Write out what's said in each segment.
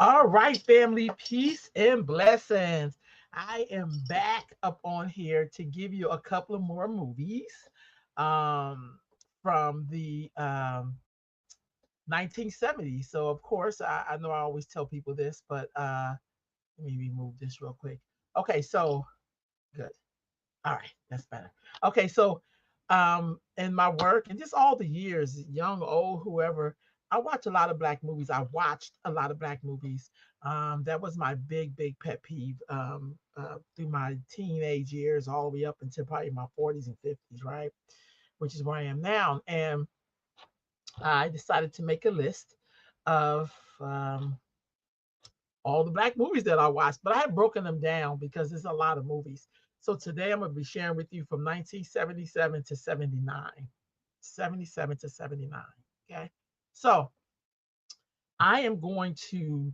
All right, family, peace and blessings. I am back up on here to give you a couple of more movies um, from the 1970s. So, of course, I know I always tell people this, but let me remove this real quick. Okay, so good. All right, that's better. Okay, so in my work and just all the years, young, old, whoever, I watch a lot of black movies. I watched a lot of black movies. That was my big pet peeve through my teenage years, all the way up until probably my 40s and 50s, right? Which is where I am now. And I decided to make a list of all the black movies that I watched, but I have broken them down because there's a lot of movies. So today I'm going to be sharing with you from 1977 to 79. 77 to 79. Okay. So I am going to,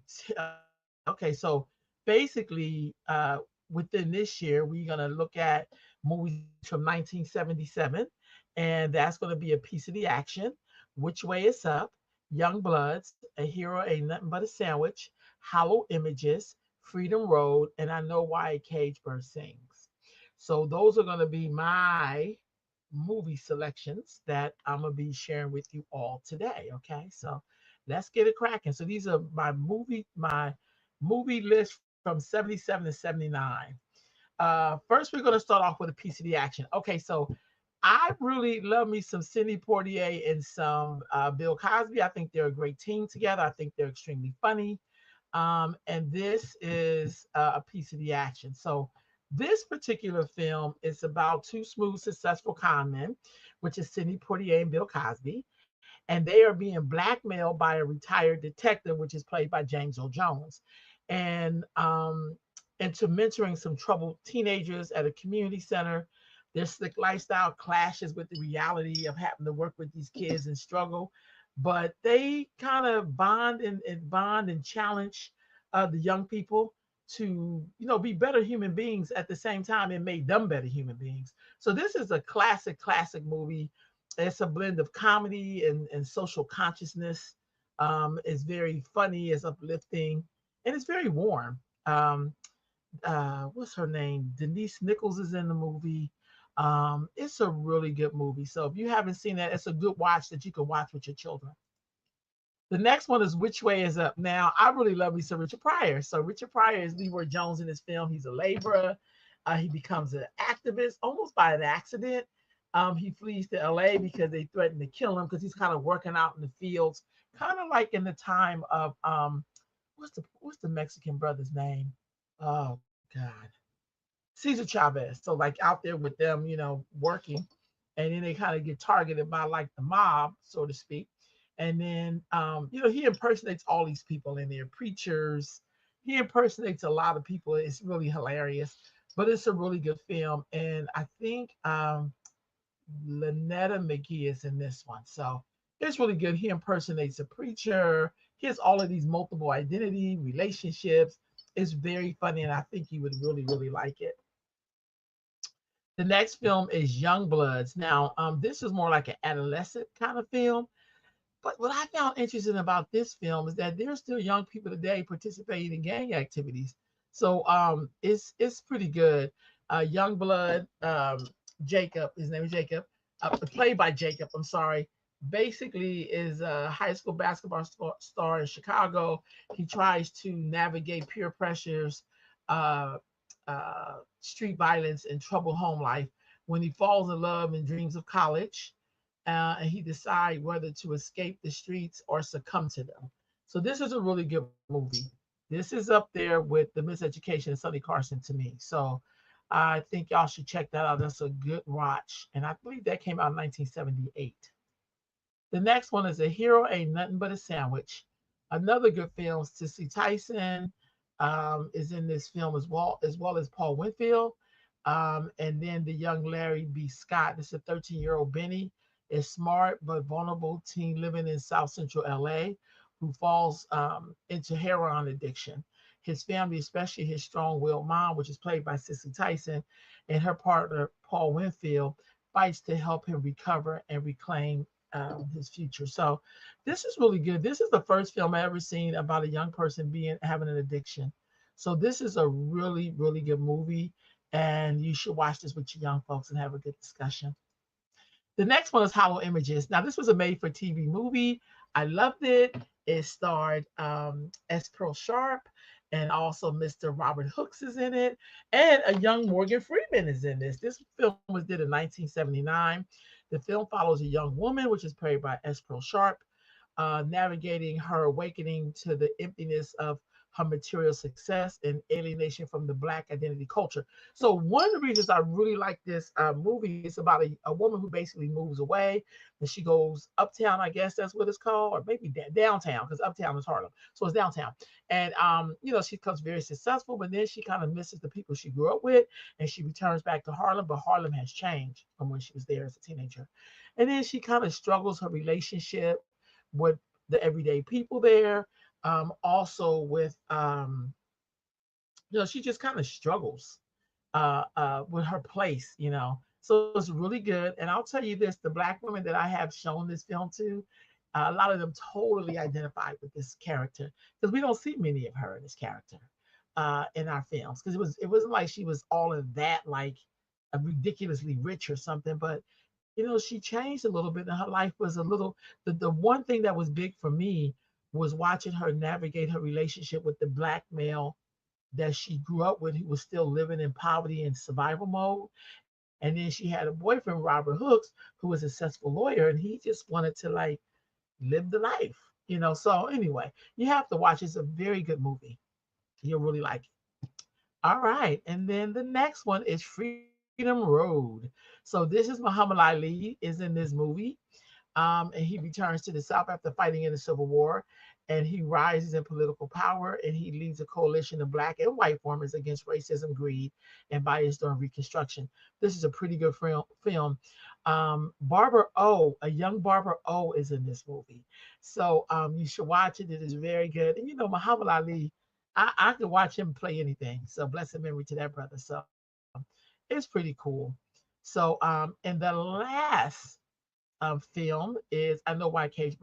okay. So basically, within this year, we're going to look at movies from 1977, and that's going to be a piece of the action. Which Way Is Up, Young Bloods, A Hero Ain't Nothing But a Sandwich, Hollow Images, Freedom Road, and I Know Why a Cage Bird Sings. So those are going to be my movie selections that I'm going to be sharing with you all today. Okay. So let's get it cracking. So these are my movie list from 77 to 79. First, we're going to start off with a piece of the action. Okay, so I really love me some Sidney Poitier and some Bill Cosby. I think they're a great team together. I think they're extremely funny. And this is a piece of the action. So this particular film is about two smooth, successful con men, which is Sidney Poitier and Bill Cosby, and they are being blackmailed by a retired detective, which is played by James Earl Jones, and into mentoring some troubled teenagers at a community center. Their slick lifestyle clashes with the reality of having to work with these kids and struggle, but they kind of bond and challenge the young people to be better human beings at the same time and made them better human beings. So this is a classic movie. It's a blend of comedy and social consciousness. It's very funny, it's uplifting, and it's very warm. What's her name? Denise Nichols is in the movie. It's a really good movie. So if you haven't seen that, it's a good watch that you can watch with your children. The next one is Which Way Is Up. Now, I really love me some Richard Pryor. So Richard Pryor is Leroy Jones in this film. He's a laborer. He becomes an activist almost by an accident. He flees to LA because they threaten to kill him because he's kind of working out in the fields, kind of like in the time of what's the Mexican brother's name? Oh God, Cesar Chavez. So like out there with them, working, and then they kind of get targeted by like the mob, so to speak. And then he impersonates all these people in there, preachers. He impersonates a lot of people. It's really hilarious, but it's a really good film. And I think Lynetta McGee is in this one. So it's really good. He impersonates a preacher. He has all of these multiple identity relationships. It's very funny, and I think you would really like it. The next film is Young Bloods. Now, this is more like an adolescent kind of film. But what I found interesting about this film is that there's still young people today participating in gang activities. So it's pretty good. Young Blood, Jacob, his name is Jacob, played by Jacob. I'm sorry. Basically, is a high school basketball star in Chicago. He tries to navigate peer pressures, uh, street violence, and troubled home life when he falls in love and dreams of college, and he decides whether to escape the streets or succumb to them. So this is a really good movie. This is up there with The Miseducation of Sonny Carson to me. So I think y'all should check that out. That's a good watch. And I believe that came out in 1978. The next one is A Hero Ain't Nothing But a Sandwich. Another good film. Cicely Tyson is in this film as well as Paul Winfield. And then the young Larry B. Scott. This is a 13-year-old Benny, a smart but vulnerable teen living in South Central LA who falls into heroin addiction. His family, especially his strong-willed mom, which is played by Cicely Tyson, and her partner Paul Winfield, fights to help him recover and reclaim his future. So this is really good. This is the first film I ever seen about a young person being having an addiction. So this is a really, really good movie, and you should watch this with your young folks and have a good discussion. The next one is Hollow Images. Now, this was a made for TV movie. I loved it. It starred S. Pearl Sharp, and also Mr. Robert Hooks is in it, and a young Morgan Freeman is in this. This film was did in 1979. The film follows a young woman, which is played by S. Pearl Sharp, navigating her awakening to the emptiness of her material success and alienation from the Black identity culture. So one of the reasons I really like this movie is about a woman who basically moves away and she goes uptown. I guess that's what it's called, or maybe downtown, because uptown is Harlem, so it's downtown. And she becomes very successful, but then she kind of misses the people she grew up with, and she returns back to Harlem. But Harlem has changed from when she was there as a teenager, and then she kind of struggles her relationship with the everyday people there. Also with she just kind of struggles with her place. So it's really good. And I'll tell you this: the Black women that I have shown this film to, a lot of them totally identified with this character because we don't see many of her in this character in our films, because it wasn't like she was all of that, like a ridiculously rich or something, but she changed a little bit and her life was a little. The one thing that was big for me was watching her navigate her relationship with the Black male that she grew up with, who was still living in poverty and survival mode. And then she had a boyfriend, Robert Hooks, who was a successful lawyer, and he just wanted to like live the life. So anyway, you have to watch. It's a very good movie. You'll really like it. All right. And then the next one is Freedom Road. So this is Muhammad Ali is in this movie. And he returns to the South after fighting in the Civil War, and he rises in political power, and he leads a coalition of Black and white farmers against racism, greed, and bias during Reconstruction. This is a pretty good film. Barbara O, a young Barbara O, is in this movie, so you should watch it. It is very good, and Muhammad Ali. I could watch him play anything. So blessed memory to that brother. So it's pretty cool. So and the last film is I know why Cage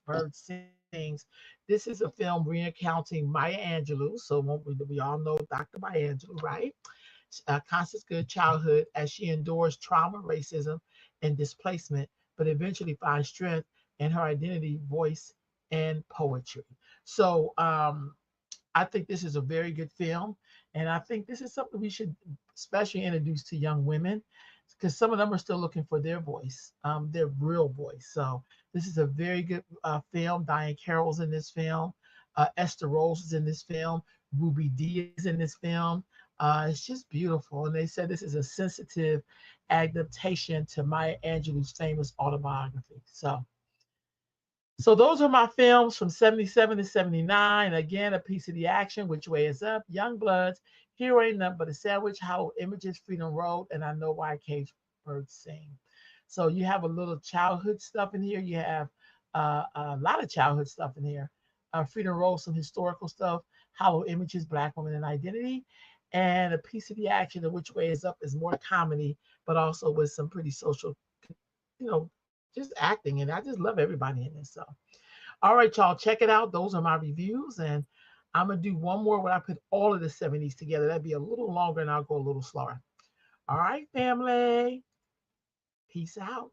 Bird sings. This is a film recounting Maya Angelou. So we all know Dr. Maya Angelou, right? Constance Good childhood as she endures trauma, racism, and displacement, but eventually finds strength in her identity, voice, and poetry. So I think this is a very good film, and I think this is something we should especially introduce to young women, because some of them are still looking for their voice, their real voice. So this is a very good film. Diane Carroll's in this film. Esther Rose is in this film. Ruby Dee is in this film. It's just beautiful. And they said this is a sensitive adaptation to Maya Angelou's famous autobiography. So those are my films from 77 to 79. Again, A Piece of the Action, Which Way Is Up, Young Bloods, Here Ain't Nothing But a Sandwich, Hollow Images, Freedom Road, and I Know Why Cage Birds Sing. So you have a little childhood stuff in here. You have a lot of childhood stuff in here. Freedom Road, some historical stuff. Hollow Images, Black Woman and Identity. And A Piece of the Action, and Which Way Is Up is more comedy, but also with some pretty social, you know, just acting. And I just love everybody in this. So all right, y'all, check it out. Those are my reviews. And I'm going to do one more when I put all of the 70s together. That'd be a little longer and I'll go a little slower. All right, family. Peace out.